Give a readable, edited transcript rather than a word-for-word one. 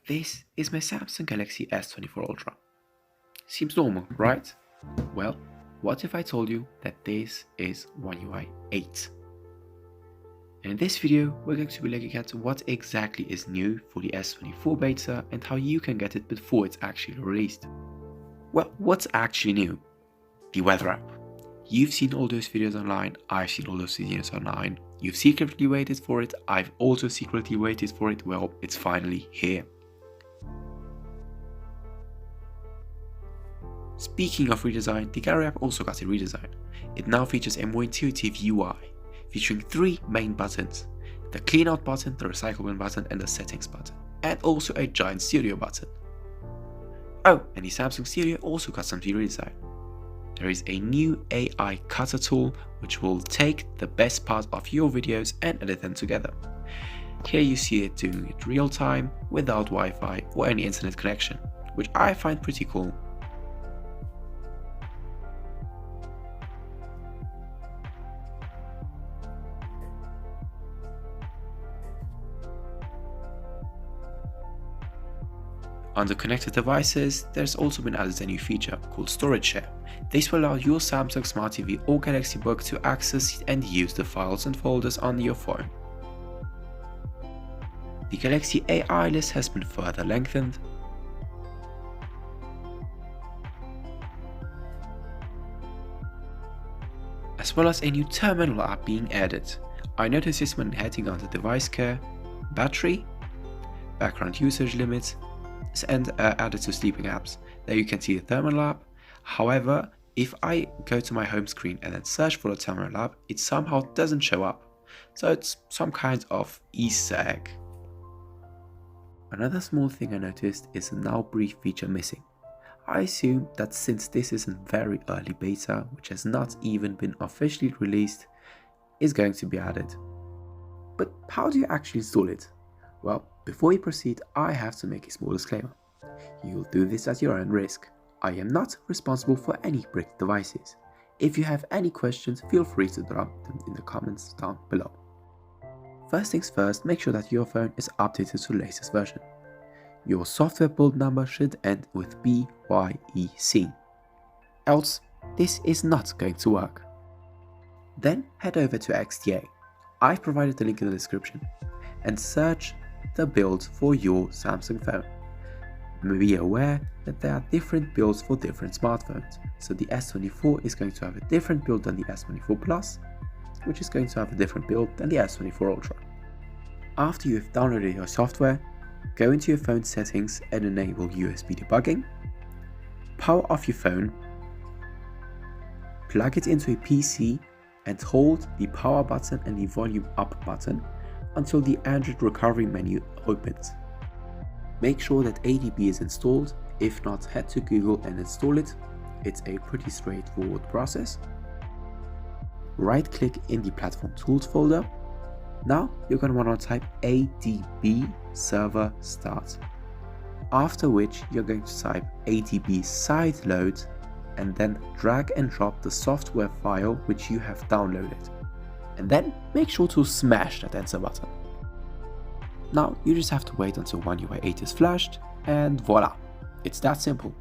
This is my Samsung Galaxy S24 Ultra. Seems normal, right? Well, what if I told you that this is OneUI 8? And in this video, we're going to be looking at what exactly is new for the S24 beta and how you can get it before it's actually released. Well, what's actually new? The weather app. You've seen all those videos online, I've seen all those videos online, you've secretly waited for it, I've also secretly waited for it, well, it's finally here. Speaking of redesign, the Gallery app also got a redesign. It now features a more intuitive UI, featuring 3 main buttons: the clean out button, the recycle bin button and the settings button, and also a giant studio button. Oh, and the Samsung Studio also got some redesign. There is a new AI cutter tool which will take the best part of your videos and edit them together. Here you see it doing it real time, without Wi-Fi or any internet connection, which I find pretty cool. Under connected devices, there's also been added a new feature called Storage Share. This will allow your Samsung Smart TV or Galaxy Book to access and use the files and folders on your phone. The Galaxy AI list has been further lengthened, as well as a new terminal app being added. I noticed this when heading under device care, battery, background usage limits, and added to sleeping apps. There you can see the terminal app. However, if I go to my home screen and then search for the terminal app, it somehow doesn't show up. So it's some kind of Easter egg. Another small thing I noticed is the now brief feature missing. I assume that since this is in very early beta, which has not even been officially released, is going to be added. But how do you actually install it? Well, before we proceed, I have to make a small disclaimer. You'll do this at your own risk. I am not responsible for any bricked devices. If you have any questions, feel free to drop them in the comments down below. First things first, make sure that your phone is updated to the latest version. Your software build number should end with BYEC. Else, this is not going to work. Then head over to XDA. I've provided the link in the description, and search the build for your Samsung phone. Be aware that there are different builds for different smartphones, so the S24 is going to have a different build than the S24 Plus, which is going to have a different build than the S24 Ultra. After you have downloaded your software, go into your phone settings and enable USB debugging, power off your phone, plug it into a PC and hold the power button and the volume up button until the Android recovery menu opens. Make sure that ADB is installed. If not, head to Google and install it. It's a pretty straightforward process. Right click in the platform tools folder. Now you're going to want to type ADB server start. After which you're going to type ADB sideload and then drag and drop the software file which you have downloaded. And then make sure to smash that enter button. Now you just have to wait until OneUI 8 is flashed, and voila, it's that simple.